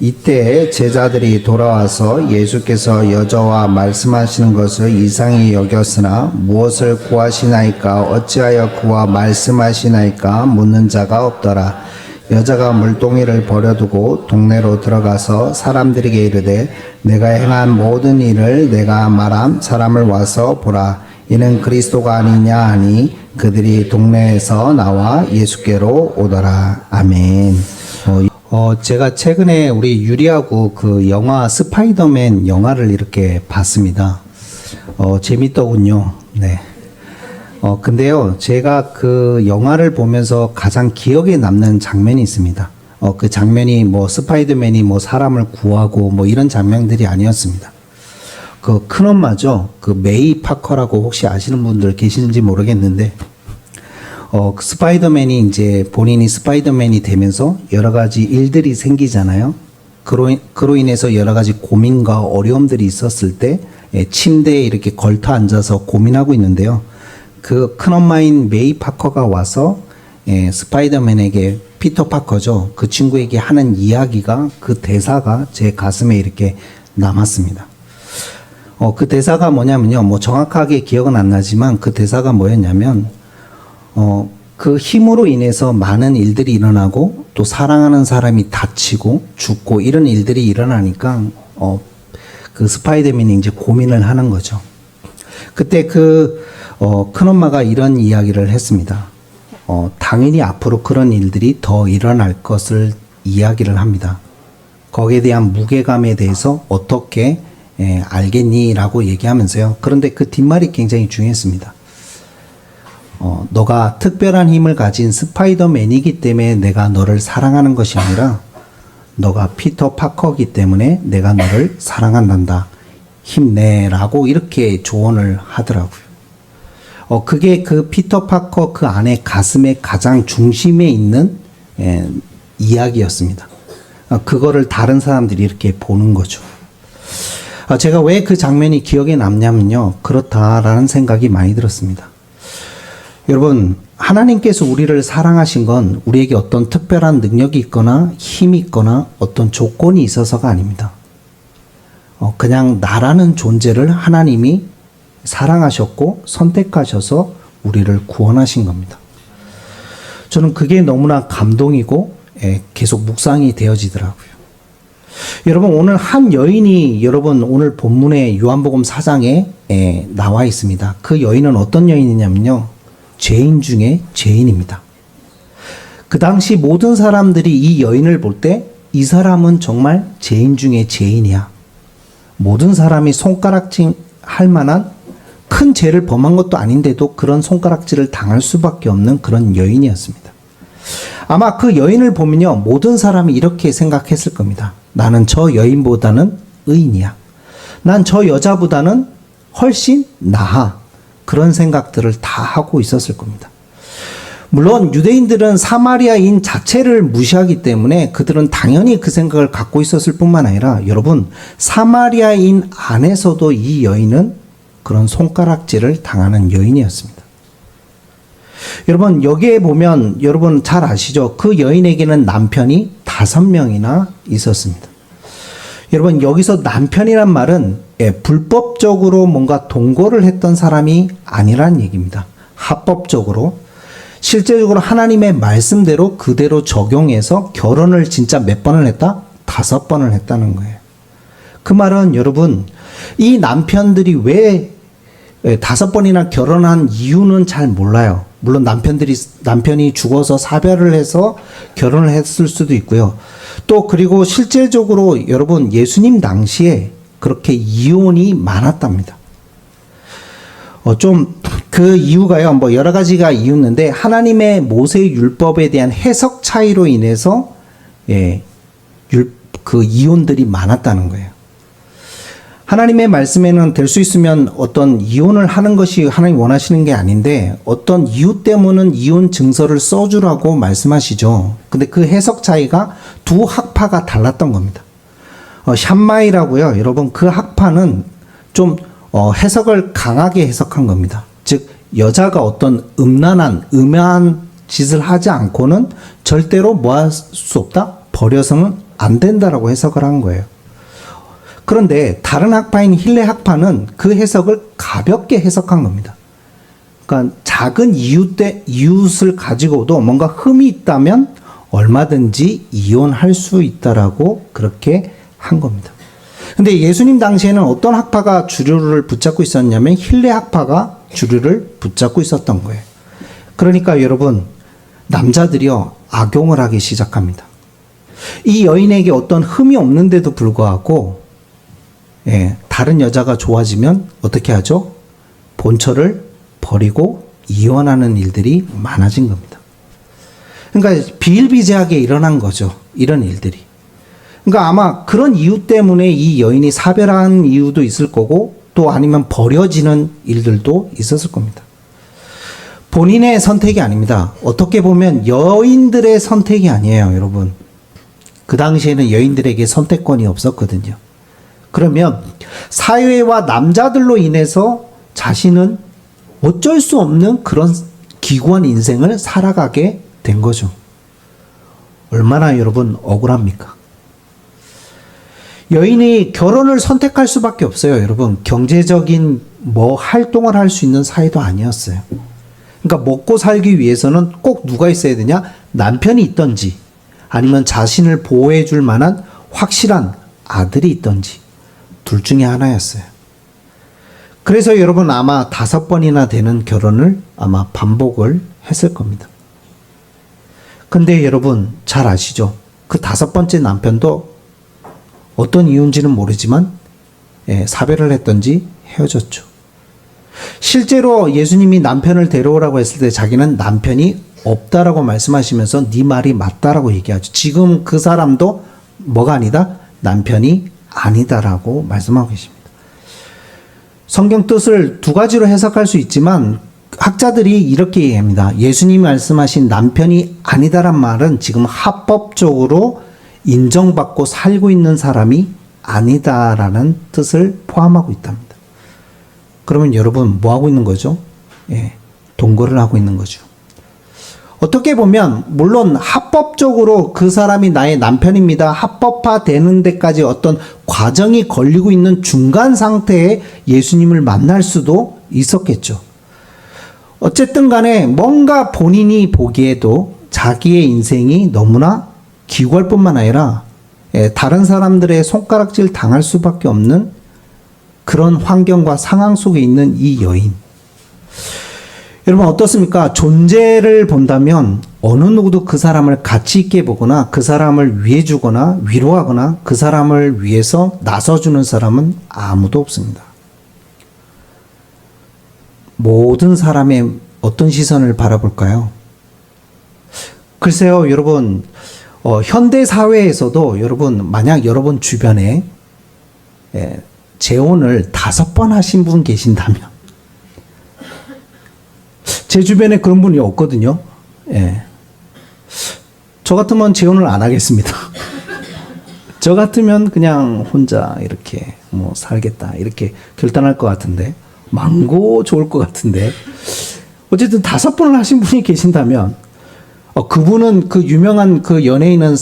이때 제자들이 돌아와서 예수께서 여자와 말씀하시는 것을 이상히 여겼으나 무엇을 구하시나이까 어찌하여 그와 말씀하시나이까 묻는 자가 없더라. 여자가 물동이를 버려두고 동네로 들어가서 사람들에게 이르되 내가 행한 모든 일을 내가 말함 사람을 와서 보라. 이는 그리스도가 아니냐 하니 그들이 동네에서 나와 예수께로 오더라. 아멘. 제가 최근에 우리 유리하고 그 영화 스파이더맨 영화를 이렇게 봤습니다. 재밌더군요. 네. 근데요, 제가 그 영화를 보면서 가장 기억에 남는 장면이 있습니다. 그 장면이 뭐 스파이더맨이 뭐 사람을 구하고 뭐 이런 장면들이 아니었습니다. 그 큰엄마죠. 그 메이 파커라고 혹시 아시는 분들 계시는지 모르겠는데, 스파이더맨이 이제 본인이 스파이더맨이 되면서 여러 가지 일들이 생기잖아요. 그로 인해서 여러 가지 고민과 어려움들이 있었을 때 침대에 이렇게 걸터 앉아서 고민하고 있는데요. 그 큰엄마인 메이 파커가 와서 스파이더맨에게 피터 파커죠. 그 친구에게 하는 이야기가 그 대사가 제 가슴에 이렇게 남았습니다. 그 대사가 뭐냐면요. 뭐 정확하게 기억은 안 나지만 그 대사가 뭐였냐면 그 힘으로 인해서 많은 일들이 일어나고 또 사랑하는 사람이 다치고 죽고 이런 일들이 일어나니까 그 스파이더맨이 이제 고민을 하는 거죠. 그때 큰엄마가 이런 이야기를 했습니다. 당연히 앞으로 그런 일들이 더 일어날 것을 이야기를 합니다. 거기에 대한 무게감에 대해서 어떻게 알겠니? 라고 얘기하면서요. 그런데 그 뒷말이 굉장히 중요했습니다. 너가 특별한 힘을 가진 스파이더맨이기 때문에 내가 너를 사랑하는 것이 아니라 너가 피터 파커이기 때문에 내가 너를 사랑한단다. 힘내라고 이렇게 조언을 하더라고요. 그게 그 피터 파커 그 안에 가슴의 가장 중심에 있는 이야기였습니다. 그거를 다른 사람들이 이렇게 보는 거죠. 제가 왜 그 장면이 기억에 남냐면요. 그렇다라는 생각이 많이 들었습니다. 여러분, 하나님께서 우리를 사랑하신 건 우리에게 어떤 특별한 능력이 있거나 힘이 있거나 어떤 조건이 있어서가 아닙니다. 그냥 나라는 존재를 하나님이 사랑하셨고 선택하셔서 우리를 구원하신 겁니다. 저는 그게 너무나 감동이고 계속 묵상이 되어지더라고요. 여러분, 오늘 한 여인이 여러분 오늘 본문의 요한복음 4장에 나와 있습니다. 그 여인은 어떤 여인이냐면요. 죄인 중에 죄인입니다. 그 당시 모든 사람들이 이 여인을 볼 때 이 사람은 정말 죄인 중에 죄인이야. 모든 사람이 손가락질 할 만한 큰 죄를 범한 것도 아닌데도 그런 손가락질을 당할 수밖에 없는 그런 여인이었습니다. 아마 그 여인을 보면요. 모든 사람이 이렇게 생각했을 겁니다. 나는 저 여인보다는 의인이야. 난 저 여자보다는 훨씬 나아. 그런 생각들을 다 하고 있었을 겁니다. 물론 유대인들은 사마리아인 자체를 무시하기 때문에 그들은 당연히 그 생각을 갖고 있었을 뿐만 아니라 여러분 사마리아인 안에서도 이 여인은 그런 손가락질을 당하는 여인이었습니다. 여러분 여기에 보면 여러분 잘 아시죠? 그 여인에게는 남편이 5명이나 있었습니다. 여러분 여기서 남편이란 말은 불법적으로 뭔가 동거를 했던 사람이 아니란 얘기입니다. 합법적으로 실제적으로 하나님의 말씀대로 그대로 적용해서 결혼을 진짜 몇 번을 했다? 5번을 했다는 거예요. 그 말은 여러분 이 남편들이 왜 5번이나 결혼한 이유는 잘 몰라요. 물론 남편이 죽어서 사별을 해서 결혼을 했을 수도 있고요. 또 그리고 실제적으로 여러분 예수님 당시에 그렇게 이혼이 많았답니다. 좀 그 이유가요. 뭐 여러 가지가 이유인데 하나님의 모세 율법에 대한 해석 차이로 인해서 그 이혼들이 많았다는 거예요. 하나님의 말씀에는 될 수 있으면 어떤 이혼을 하는 것이 하나님 원하시는 게 아닌데 어떤 이유 때문은 이혼 증서를 써주라고 말씀하시죠. 근데 그 해석 차이가 두 학파가 달랐던 겁니다. 샴마이라고요. 여러분 그 학파는 좀 해석을 강하게 해석한 겁니다. 즉 여자가 어떤 음란한 짓을 하지 않고는 절대로 뭐 할 수 없다? 버려서는 안 된다라고 해석을 한 거예요. 그런데 다른 학파인 힐레 학파는 그 해석을 가볍게 해석한 겁니다. 그러니까 작은 이웃을 가지고도 뭔가 흠이 있다면 얼마든지 이혼할 수 있다라고 그렇게 한 겁니다. 근데 예수님 당시에는 어떤 학파가 주류를 붙잡고 있었냐면 힐레 학파가 주류를 붙잡고 있었던 거예요. 그러니까 여러분, 남자들이요 악용을 하기 시작합니다. 이 여인에게 어떤 흠이 없는데도 불구하고 다른 여자가 좋아지면 어떻게 하죠? 본처를 버리고 이혼하는 일들이 많아진 겁니다. 그러니까 비일비재하게 일어난 거죠. 이런 일들이. 그러니까 아마 그런 이유 때문에 이 여인이 사별한 이유도 있을 거고 또 아니면 버려지는 일들도 있었을 겁니다. 본인의 선택이 아닙니다. 어떻게 보면 여인들의 선택이 아니에요, 여러분. 그 당시에는 여인들에게 선택권이 없었거든요. 그러면 사회와 남자들로 인해서 자신은 어쩔 수 없는 그런 기구한 인생을 살아가게 된 거죠. 얼마나 여러분 억울합니까? 여인이 결혼을 선택할 수밖에 없어요, 여러분. 경제적인 활동을 할 수 있는 사회도 아니었어요. 그러니까 먹고 살기 위해서는 꼭 누가 있어야 되냐? 남편이 있던지 아니면 자신을 보호해 줄 만한 확실한 아들이 있던지 둘 중에 하나였어요. 그래서 여러분 아마 5번이나 되는 결혼을 아마 반복을 했을 겁니다. 근데 여러분 잘 아시죠? 그 5번째 남편도 어떤 이유인지는 모르지만 사별을 했던지 헤어졌죠. 실제로 예수님이 남편을 데려오라고 했을 때 자기는 남편이 없다라고 말씀하시면서 네 말이 맞다라고 얘기하죠. 지금 그 사람도 뭐가 아니다? 남편이 아니다라고 말씀하고 계십니다. 성경 뜻을 두 가지로 해석할 수 있지만 학자들이 이렇게 얘기합니다. 예수님이 말씀하신 남편이 아니다란 말은 지금 합법적으로 인정받고 살고 있는 사람이 아니다라는 뜻을 포함하고 있답니다. 그러면 여러분 뭐 하고 있는 거죠? 동거를 하고 있는 거죠. 어떻게 보면 물론 합법적으로 그 사람이 나의 남편입니다. 합법화 되는 데까지 어떤 과정이 걸리고 있는 중간 상태에 예수님을 만날 수도 있었겠죠. 어쨌든 간에 뭔가 본인이 보기에도 자기의 인생이 너무나 기구할 뿐만 아니라 다른 사람들의 손가락질 당할 수밖에 없는 그런 환경과 상황 속에 있는 이 여인. 여러분 어떻습니까? 존재를 본다면 어느 누구도 그 사람을 가치 있게 보거나 그 사람을 위해 주거나 위로하거나 그 사람을 위해서 나서주는 사람은 아무도 없습니다. 모든 사람의 어떤 시선을 바라볼까요? 글쎄요, 여러분, 현대 사회에서도 여러분, 만약 여러분 주변에 재혼을 5번 하신 분 계신다면, 제 주변에 그런 분이 없거든요. 저 같으면 재혼을 안 하겠습니다. 저 같으면 그냥 혼자 이렇게 살겠다 이렇게 결단할 것 같은데, 망고 좋을 것 같은데, 어쨌든 5번을 하신 분이 계신다면, 그분은 그 유명한 그 연예인은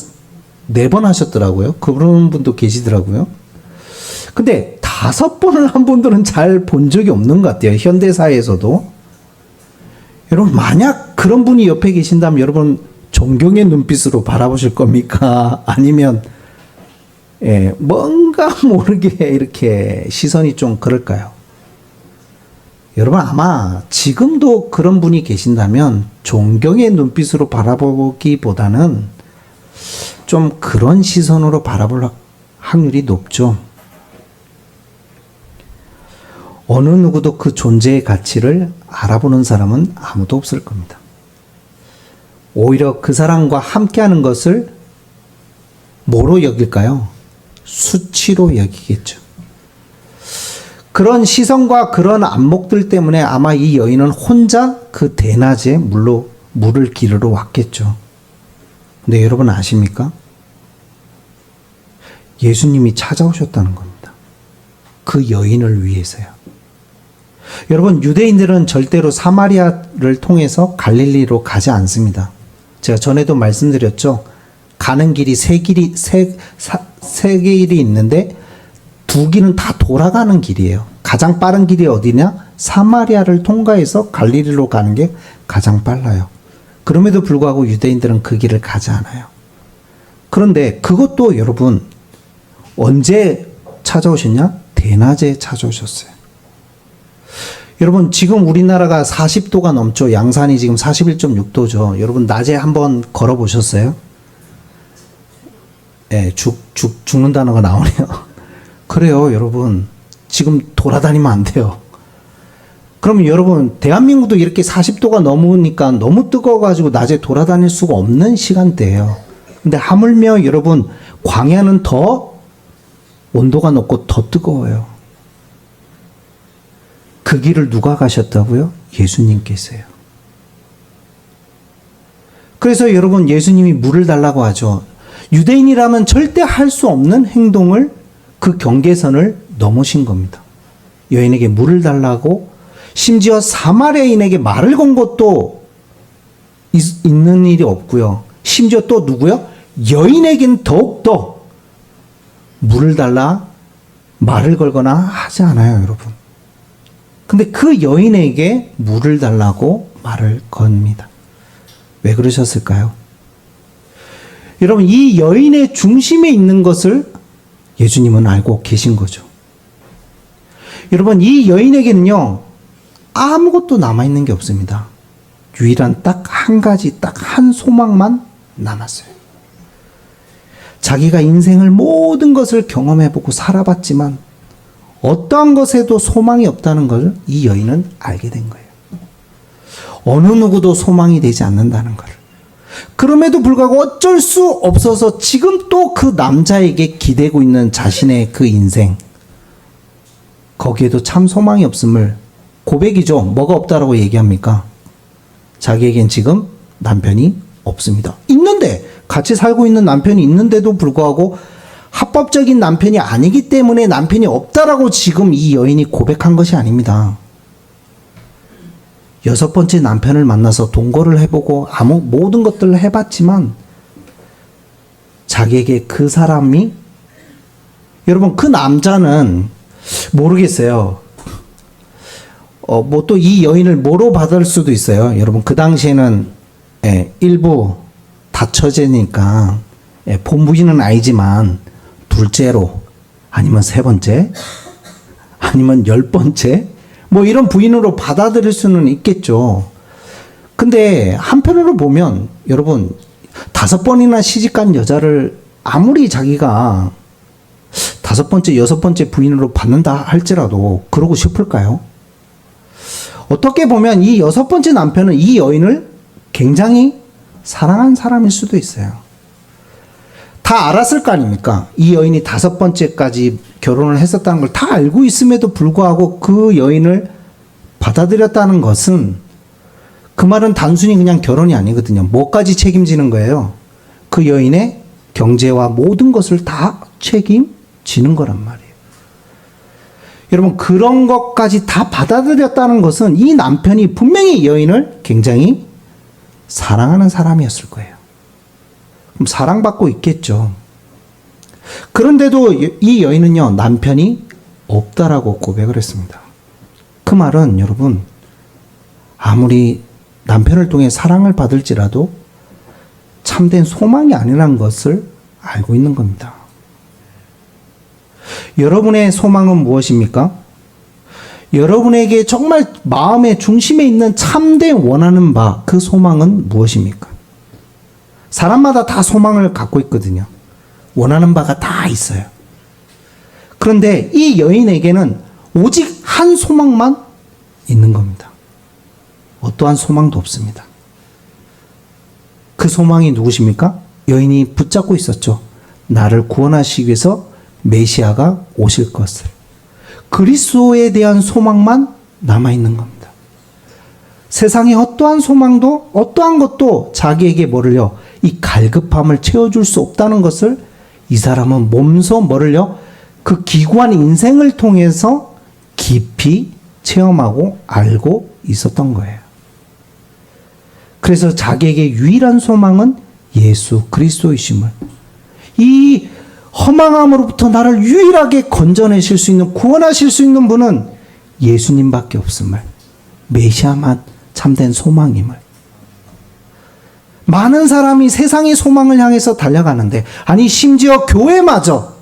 4번 하셨더라고요. 그런 분도 계시더라고요. 근데 5번을 한 분들은 잘 본 적이 없는 것 같아요. 현대사회에서도. 여러분, 만약 그런 분이 옆에 계신다면 여러분 존경의 눈빛으로 바라보실 겁니까? 아니면 뭔가 모르게 이렇게 시선이 좀 그럴까요? 여러분 아마 지금도 그런 분이 계신다면 존경의 눈빛으로 바라보기보다는 좀 그런 시선으로 바라볼 확률이 높죠. 어느 누구도 그 존재의 가치를 알아보는 사람은 아무도 없을 겁니다. 오히려 그 사람과 함께하는 것을 뭐로 여길까요? 수치로 여기겠죠. 그런 시선과 그런 안목들 때문에 아마 이 여인은 혼자 그 대낮에 물을 기르러 왔겠죠. 근데 여러분 아십니까? 예수님이 찾아오셨다는 겁니다. 그 여인을 위해서요. 여러분, 유대인들은 절대로 사마리아를 통해서 갈릴리로 가지 않습니다. 제가 전에도 말씀드렸죠. 가는 길이 세 길이 있는데 두 길은 다 돌아가는 길이에요. 가장 빠른 길이 어디냐? 사마리아를 통과해서 갈릴리로 가는 게 가장 빨라요. 그럼에도 불구하고 유대인들은 그 길을 가지 않아요. 그런데 그것도 여러분 언제 찾아오셨냐? 대낮에 찾아오셨어요. 여러분 지금 우리나라가 40도가 넘죠. 양산이 지금 41.6도죠. 여러분 낮에 한번 걸어보셨어요? 예, 죽는 단어가 나오네요. 그래요, 여러분. 지금 돌아다니면 안 돼요. 그러면 여러분, 대한민국도 이렇게 40도가 넘으니까 너무 뜨거워가지고 낮에 돌아다닐 수가 없는 시간대예요. 근데 하물며 여러분, 광야는 더 온도가 높고 더 뜨거워요. 그 길을 누가 가셨다고요? 예수님께서요. 그래서 여러분, 예수님이 물을 달라고 하죠. 유대인이라면 절대 할 수 없는 행동을 그 경계선을 넘으신 겁니다. 여인에게 물을 달라고 심지어 사마리아인에게 말을 건 것도 있는 일이 없고요. 심지어 또 누구요? 여인에게는 더욱더 물을 달라 말을 걸거나 하지 않아요, 여러분. 근데 그 여인에게 물을 달라고 말을 겁니다. 왜 그러셨을까요? 여러분, 이 여인의 중심에 있는 것을 예수님은 알고 계신 거죠. 여러분, 이 여인에게는요, 아무것도 남아있는 게 없습니다. 유일한 딱 한 가지, 딱 한 소망만 남았어요. 자기가 인생을 모든 것을 경험해보고 살아봤지만 어떠한 것에도 소망이 없다는 것을 이 여인은 알게 된 거예요. 어느 누구도 소망이 되지 않는다는 걸. 그럼에도 불구하고 어쩔 수 없어서 지금 또 그 남자에게 기대고 있는 자신의 그 인생, 거기에도 참 소망이 없음을 고백이죠. 뭐가 없다라고 얘기합니까? 자기에겐 지금 남편이 없습니다. 있는데, 같이 살고 있는 남편이 있는데도 불구하고 합법적인 남편이 아니기 때문에 남편이 없다라고 지금 이 여인이 고백한 것이 아닙니다. 6번째 남편을 만나서 동거를 해보고 모든 것들을 해봤지만 자기에게 그 사람이, 여러분 그 남자는 모르겠어요. 뭐 또 이 여인을 뭐로 받을 수도 있어요. 여러분 그 당시에는 일부 다처제니까 본부인은 아니지만 둘째로, 아니면 3번째, 아니면 10번째, 뭐 이런 부인으로 받아들일 수는 있겠죠. 근데 한편으로 보면 여러분 5번이나 시집간 여자를 아무리 자기가 5번째, 6번째 부인으로 받는다 할지라도 그러고 싶을까요? 어떻게 보면 이 6번째 남편은 이 여인을 굉장히 사랑한 사람일 수도 있어요. 다 알았을 거 아닙니까? 이 여인이 5번째까지 결혼을 했었다는 걸 다 알고 있음에도 불구하고 그 여인을 받아들였다는 것은, 그 말은 단순히 그냥 결혼이 아니거든요. 뭐까지 책임지는 거예요? 그 여인의 경제와 모든 것을 다 책임지는 거란 말이에요. 여러분, 그런 것까지 다 받아들였다는 것은 이 남편이 분명히 여인을 굉장히 사랑하는 사람이었을 거예요. 그럼 사랑받고 있겠죠. 그런데도 이 여인은요, 남편이 없다라고 고백을 했습니다. 그 말은 여러분, 아무리 남편을 통해 사랑을 받을지라도 참된 소망이 아니라는 것을 알고 있는 겁니다. 여러분의 소망은 무엇입니까? 여러분에게 정말 마음의 중심에 있는 참된 원하는 바, 그 소망은 무엇입니까? 사람마다 다 소망을 갖고 있거든요. 원하는 바가 다 있어요. 그런데 이 여인에게는 오직 한 소망만 있는 겁니다. 어떠한 소망도 없습니다. 그 소망이 누구십니까? 여인이 붙잡고 있었죠. 나를 구원하시기 위해서 메시아가 오실 것을. 그리스도에 대한 소망만 남아있는 겁니다. 세상의 어떠한 소망도, 어떠한 것도 자기에게 뭐를요, 이 갈급함을 채워줄 수 없다는 것을 이 사람은 몸소 뭐를요, 그 기구한 인생을 통해서 깊이 체험하고 알고 있었던 거예요. 그래서 자기에게 유일한 소망은 예수 그리스도이심을 이 허망함으로부터 나를 유일하게 건져내실 수 있는, 구원하실 수 있는 분은 예수님밖에 없음을, 메시아만 참된 소망임을. 많은 사람이 세상의 소망을 향해서 달려가는데, 아니 심지어 교회마저,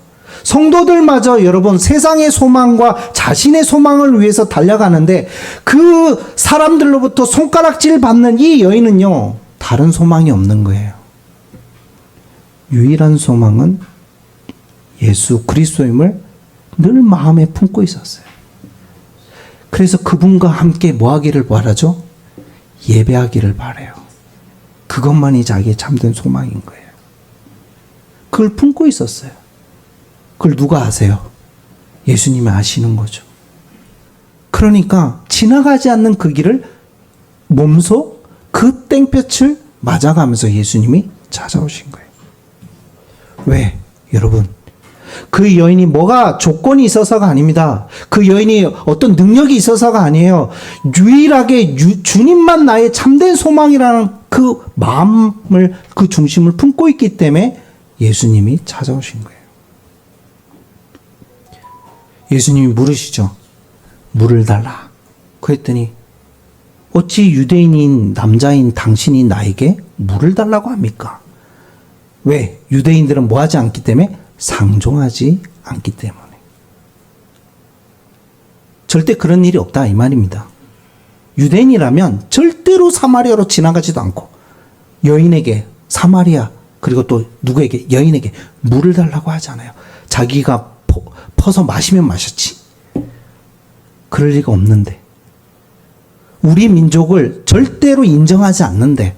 성도들마저 여러분 세상의 소망과 자신의 소망을 위해서 달려가는데, 그 사람들로부터 손가락질 받는 이 여인은요, 다른 소망이 없는 거예요. 유일한 소망은 예수 그리스도임을 늘 마음에 품고 있었어요. 그래서 그분과 함께 뭐 하기를 바라죠? 예배하기를 바라요. 그것만이 자기의 참된 소망인 거예요. 그걸 품고 있었어요. 그걸 누가 아세요? 예수님이 아시는 거죠. 그러니까 지나가지 않는 그 길을 몸소 그 땡볕을 맞아가면서 예수님이 찾아오신 거예요. 왜? 여러분, 그 여인이 뭐가 조건이 있어서가 아닙니다. 그 여인이 어떤 능력이 있어서가 아니에요. 유일하게 주님만 나의 참된 소망이라는 그 마음을, 그 중심을 품고 있기 때문에 예수님이 찾아오신 거예요. 예수님이 물으시죠. 물을 달라. 그랬더니 어찌 유대인인 남자인 당신이 나에게 물을 달라고 합니까? 왜? 유대인들은 뭐 하지 않기 때문에? 상종하지 않기 때문에. 절대 그런 일이 없다 이 말입니다. 유대인이라면 절대로 사마리아로 지나가지도 않고 여인에게, 사마리아 그리고 또 누구에게, 여인에게 물을 달라고 하지 않아요. 자기가 퍼서 마시면 마셨지. 그럴 리가 없는데, 우리 민족을 절대로 인정하지 않는데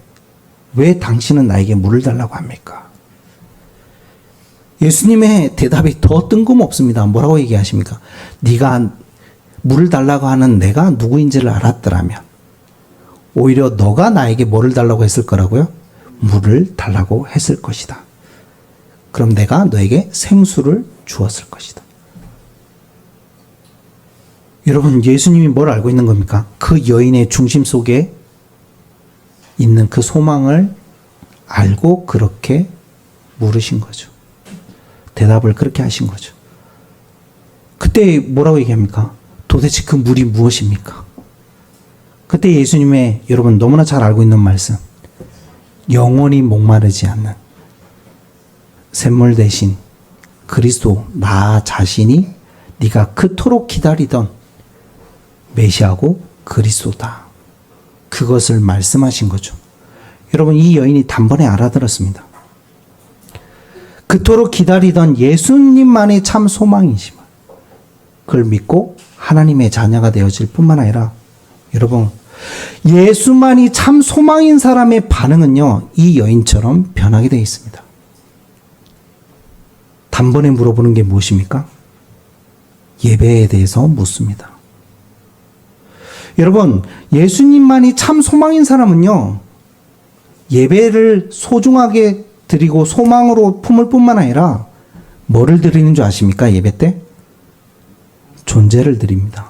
왜 당신은 나에게 물을 달라고 합니까? 예수님의 대답이 더 뜬금없습니다. 뭐라고 얘기하십니까? 네가 물을 달라고 하는 내가 누구인지를 알았더라면 오히려 너가 나에게 뭐를 달라고 했을 거라고요? 물을 달라고 했을 것이다. 그럼 내가 너에게 생수를 주었을 것이다. 여러분, 예수님이 뭘 알고 있는 겁니까? 그 여인의 중심 속에 있는 그 소망을 알고 그렇게 물으신 거죠. 대답을 그렇게 하신 거죠. 그때 뭐라고 얘기합니까? 도대체 그 물이 무엇입니까? 그때 예수님의, 여러분 너무나 잘 알고 있는 말씀, 영원히 목마르지 않는 샘물 대신 그리스도 나 자신이 네가 그토록 기다리던 메시아고 그리스도다. 그것을 말씀하신 거죠. 여러분, 이 여인이 단번에 알아들었습니다. 그토록 기다리던 예수님만의 참 소망이심을, 그걸 믿고 하나님의 자녀가 되어질 뿐만 아니라, 여러분, 예수만이 참 소망인 사람의 반응은요, 이 여인처럼 변하게 되어 있습니다. 단번에 물어보는 게 무엇입니까? 예배에 대해서 묻습니다. 여러분, 예수님만이 참 소망인 사람은요, 예배를 소중하게 드리고 소망으로 품을 뿐만 아니라 뭐를 드리는 줄 아십니까? 예배 때? 존재를 드립니다.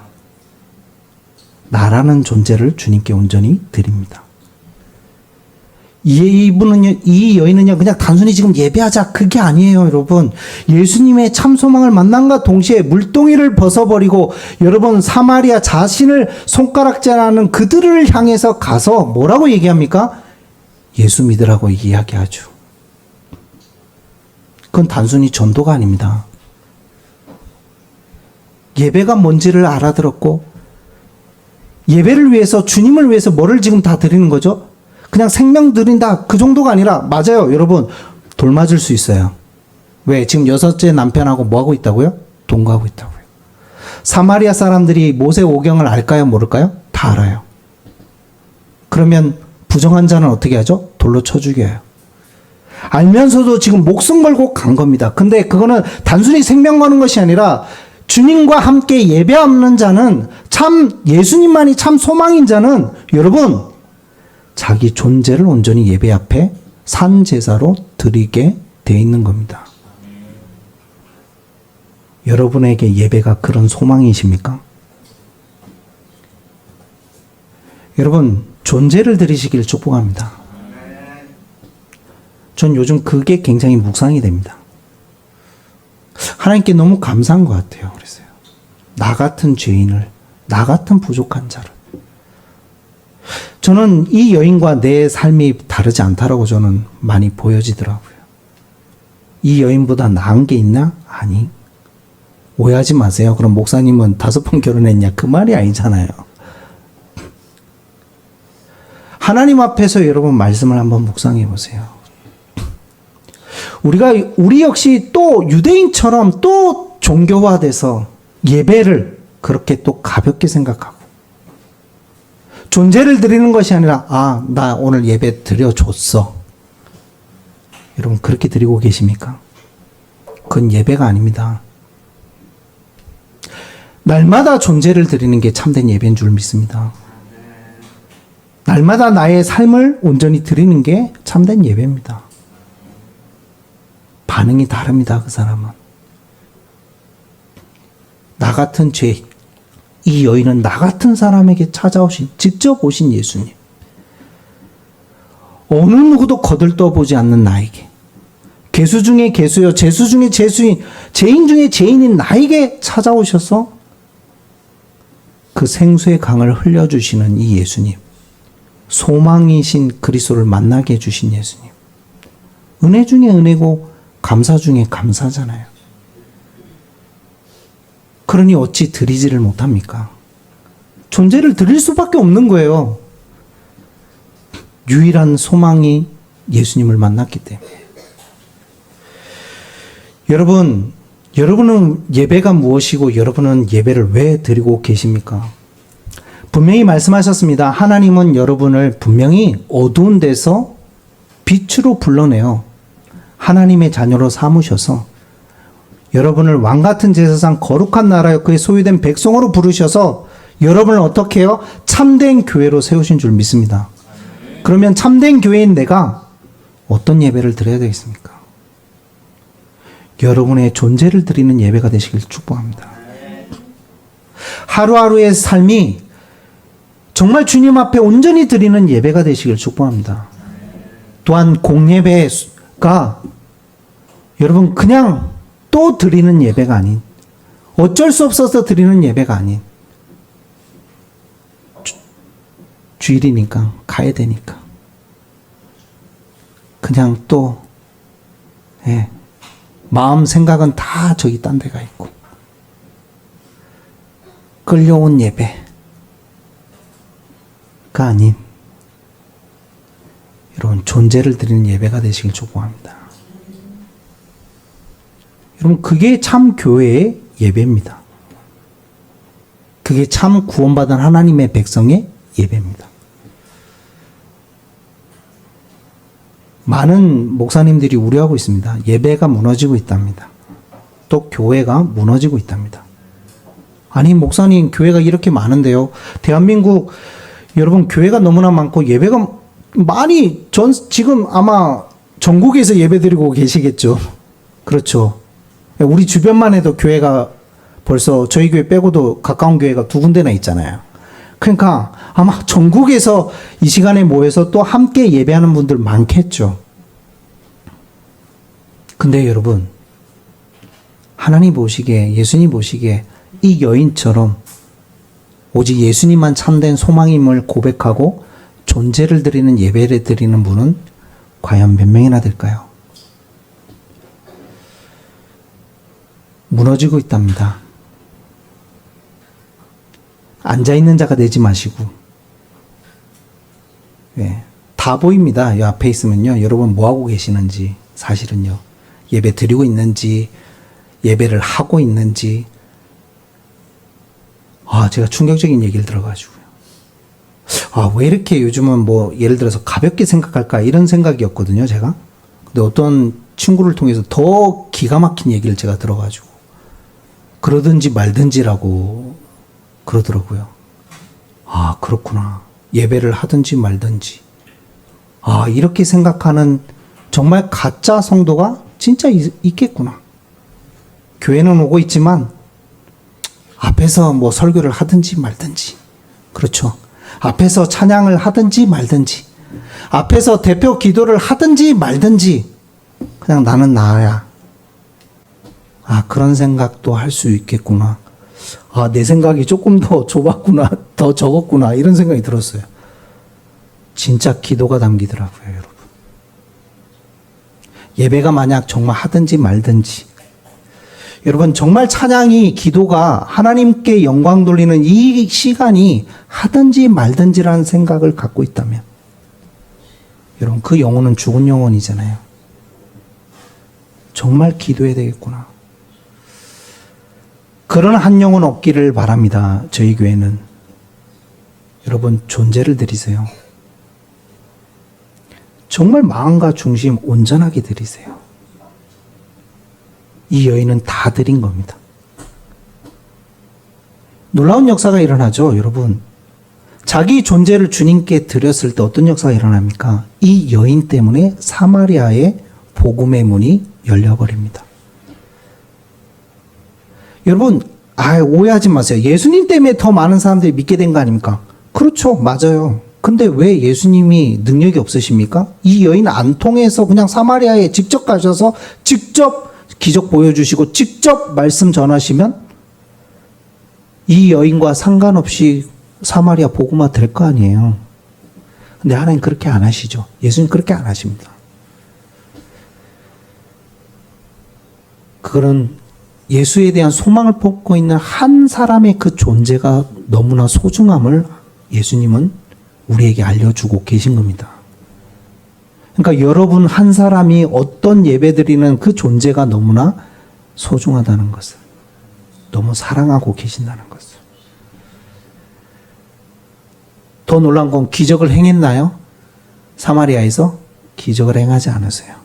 나라는 존재를 주님께 온전히 드립니다. 이분은요, 이 여인은요, 그냥 단순히 지금 예배하자, 그게 아니에요, 여러분. 예수님의 참 소망을 만남과 동시에 물동이를 벗어버리고, 여러분, 사마리아 자신을 손가락질하는 그들을 향해서 가서 뭐라고 얘기합니까? 예수 믿으라고 이야기하죠. 그건 단순히 전도가 아닙니다. 예배가 뭔지를 알아들었고, 예배를 위해서, 주님을 위해서 뭐를 지금 다 드리는 거죠? 그냥 생명 드린다, 그 정도가 아니라, 맞아요, 여러분, 돌 맞을 수 있어요. 왜? 지금 여섯째 남편하고 뭐 하고 있다고요? 동거하고 있다고요. 사마리아 사람들이 모세 오경을 알까요, 모를까요? 다 알아요. 그러면 부정한 자는 어떻게 하죠? 돌로 쳐 죽여요. 알면서도 지금 목숨 걸고 간 겁니다. 근데 그거는 단순히 생명 거는 것이 아니라, 주님과 함께 예배하는 자는, 참 예수님만이 참 소망인 자는, 여러분, 자기 존재를 온전히 예배 앞에 산 제사로 드리게 돼 있는 겁니다. 여러분에게 예배가 그런 소망이십니까? 여러분, 존재를 드리시길 축복합니다. 전 요즘 그게 굉장히 묵상이 됩니다. 하나님께 너무 감사한 것 같아요. 그래서요. 나 같은 죄인을, 나 같은 부족한 자를. 저는 이 여인과 내 삶이 다르지 않다라고 저는 많이 보여지더라고요. 이 여인보다 나은 게 있나? 아니. 오해하지 마세요. 그럼 목사님은 5번 결혼했냐? 그 말이 아니잖아요. 하나님 앞에서 여러분 말씀을 한번 묵상해 보세요. 우리 역시 또 유대인처럼 또 종교화돼서 예배를 그렇게 또 가볍게 생각하고 존재를 드리는 것이 아니라 나 오늘 예배 드려줬어. 여러분 그렇게 드리고 계십니까? 그건 예배가 아닙니다. 날마다 존재를 드리는 게 참된 예배인 줄 믿습니다. 날마다 나의 삶을 온전히 드리는 게 참된 예배입니다. 반응이 다릅니다. 그 사람은. 나 같은 죄, 이 여인은 나 같은 사람에게 직접 오신 예수님. 어느 누구도 거들떠보지 않는 나에게, 개수 중에 개수여, 재수 중에 재수인, 죄인 중에 죄인인 나에게 찾아오셔서 그 생수의 강을 흘려주시는 이 예수님. 소망이신 그리스도를 만나게 해주신 예수님. 은혜 중에 은혜고 감사 중에 감사잖아요. 그러니 어찌 드리지를 못합니까? 존재를 드릴 수밖에 없는 거예요. 유일한 소망이 예수님을 만났기 때문에. 여러분은 예배가 무엇이고 여러분은 예배를 왜 드리고 계십니까? 분명히 말씀하셨습니다. 하나님은 여러분을 분명히 어두운 데서 빛으로 불러내어 하나님의 자녀로 삼으셔서 여러분을 왕같은 제사장 거룩한 나라여 그의 소유된 백성으로 부르셔서 여러분을 어떻게 해요? 참된 교회로 세우신 줄 믿습니다. 그러면 참된 교회인 내가 어떤 예배를 드려야 되겠습니까? 여러분의 존재를 드리는 예배가 되시길 축복합니다. 하루하루의 삶이 정말 주님 앞에 온전히 드리는 예배가 되시길 축복합니다. 또한 공예배가 여러분 그냥 또 드리는 예배가 아닌, 어쩔 수 없어서 드리는 예배가 아닌, 주일이니까 가야 되니까 그냥 또 마음 생각은 다 저기 딴 데가 있고 끌려온 예배가 아닌 여러분 존재를 드리는 예배가 되시길 축복합니다. 여러분 그게 참 교회의 예배입니다. 그게 참 구원받은 하나님의 백성의 예배입니다. 많은 목사님들이 우려하고 있습니다. 예배가 무너지고 있답니다. 또 교회가 무너지고 있답니다. 아니 목사님 교회가 이렇게 많은데요. 대한민국 여러분 교회가 너무나 많고 예배가 많이 지금 아마 전국에서 예배 드리고 계시겠죠. 그렇죠. 우리 주변만 해도 교회가 벌써 저희 교회 빼고도 가까운 교회가 2군데나 있잖아요. 그러니까 아마 전국에서 이 시간에 모여서 또 함께 예배하는 분들 많겠죠. 근데 여러분 하나님 보시기에 예수님 보시기에 이 여인처럼 오직 예수님만 참된 소망임을 고백하고 존재를 드리는 예배를 드리는 분은 과연 몇 명이나 될까요? 무너지고 있답니다. 앉아있는 자가 되지 마시고 다 보입니다. 이 앞에 있으면요. 여러분 뭐하고 계시는지 사실은요. 예배 드리고 있는지 예배를 하고 있는지 제가 충격적인 얘기를 들어가지고요. 왜 이렇게 요즘은 뭐 예를 들어서 가볍게 생각할까 이런 생각이었거든요. 제가. 근데 어떤 친구를 통해서 더 기가 막힌 얘기를 제가 들어가지고 그러든지 말든지라고 그러더라고요. 그렇구나. 예배를 하든지 말든지. 이렇게 생각하는 정말 가짜 성도가 진짜 있겠구나. 교회는 오고 있지만 앞에서 뭐 설교를 하든지 말든지. 그렇죠. 앞에서 찬양을 하든지 말든지. 앞에서 대표 기도를 하든지 말든지. 그냥 나는 나야. 아, 그런 생각도 할 수 있겠구나. 아, 내 생각이 조금 더 좁았구나, 더 적었구나, 이런 생각이 들었어요. 진짜 기도가 담기더라고요, 여러분. 예배가 만약 정말 하든지 말든지, 여러분 정말 찬양이, 기도가 하나님께 영광 돌리는 이 시간이 하든지 말든지라는 생각을 갖고 있다면, 여러분 그 영혼은 죽은 영혼이잖아요. 정말 기도해야 되겠구나. 그런 한 영혼 없기를 바랍니다. 저희 교회는. 여러분 존재를 드리세요. 정말 마음과 중심 온전하게 드리세요. 이 여인은 다 드린 겁니다. 놀라운 역사가 일어나죠, 여러분. 자기 존재를 주님께 드렸을 때 어떤 역사가 일어납니까? 이 여인 때문에 사마리아의 복음의 문이 열려버립니다. 여러분, 오해하지 마세요. 예수님 때문에 더 많은 사람들이 믿게 된 거 아닙니까? 그렇죠, 맞아요. 근데 왜 예수님이 능력이 없으십니까? 이 여인 안 통해서 그냥 사마리아에 직접 가셔서 직접 기적 보여주시고 직접 말씀 전하시면 이 여인과 상관없이 사마리아 복음화 될 거 아니에요. 근데 하나님 그렇게 안 하시죠. 예수님 그렇게 안 하십니다. 그거는 예수에 대한 소망을 품고 있는 한 사람의 그 존재가 너무나 소중함을 예수님은 우리에게 알려주고 계신 겁니다. 그러니까 여러분 한 사람이 어떤 예배드리는 그 존재가 너무나 소중하다는 것을, 너무 사랑하고 계신다는 것을. 더 놀라운 건 기적을 행했나요? 사마리아에서 기적을 행하지 않으세요.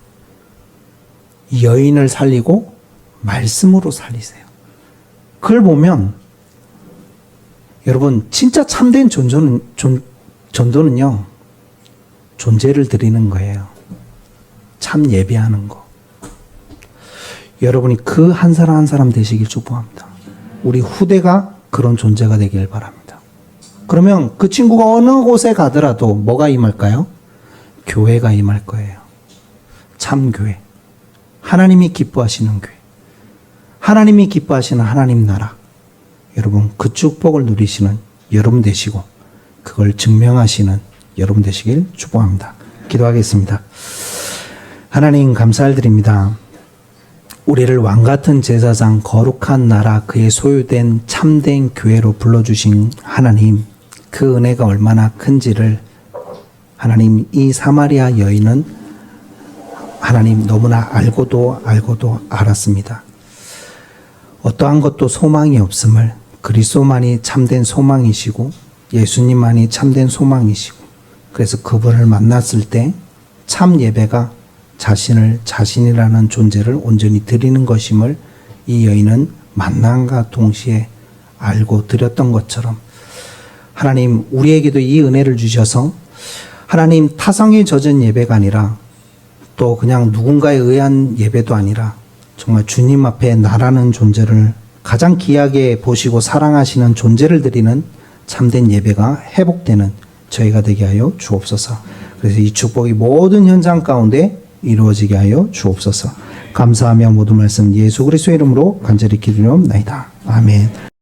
여인을 살리고 말씀으로 살리세요. 그걸 보면 여러분 진짜 참된 전도는요, 존재를 드리는 거예요. 참 예배하는 거. 여러분이 그 한 사람 한 사람 되시길 축복합니다. 우리 후대가 그런 존재가 되길 바랍니다. 그러면 그 친구가 어느 곳에 가더라도 뭐가 임할까요? 교회가 임할 거예요. 참 교회. 하나님이 기뻐하시는 교회. 하나님이 기뻐하시는 하나님 나라. 여러분 그 축복을 누리시는 여러분 되시고 그걸 증명하시는 여러분 되시길 축복합니다. 기도하겠습니다. 하나님 감사드립니다. 우리를 왕같은 제사장, 거룩한 나라, 그의 소유된 참된 교회로 불러주신 하나님, 그 은혜가 얼마나 큰지를 하나님, 이 사마리아 여인은 하나님 너무나 알고도 알았습니다. 어떠한 것도 소망이 없음을, 그리스도만이 참된 소망이시고 예수님만이 참된 소망이시고, 그래서 그분을 만났을 때 참 예배가 자신이라는 존재를 온전히 드리는 것임을 이 여인은 만남과 동시에 알고 드렸던 것처럼, 하나님 우리에게도 이 은혜를 주셔서 하나님 타성에 젖은 예배가 아니라 또 그냥 누군가에 의한 예배도 아니라 정말 주님 앞에 나라는 존재를 가장 귀하게 보시고 사랑하시는 존재를 드리는 참된 예배가 회복되는 저희가 되게 하여 주옵소서. 그래서 이 축복이 모든 현장 가운데 이루어지게 하여 주옵소서. 감사하며 모든 말씀 예수 그리스도의 이름으로 간절히 기도하옵나이다. 아멘.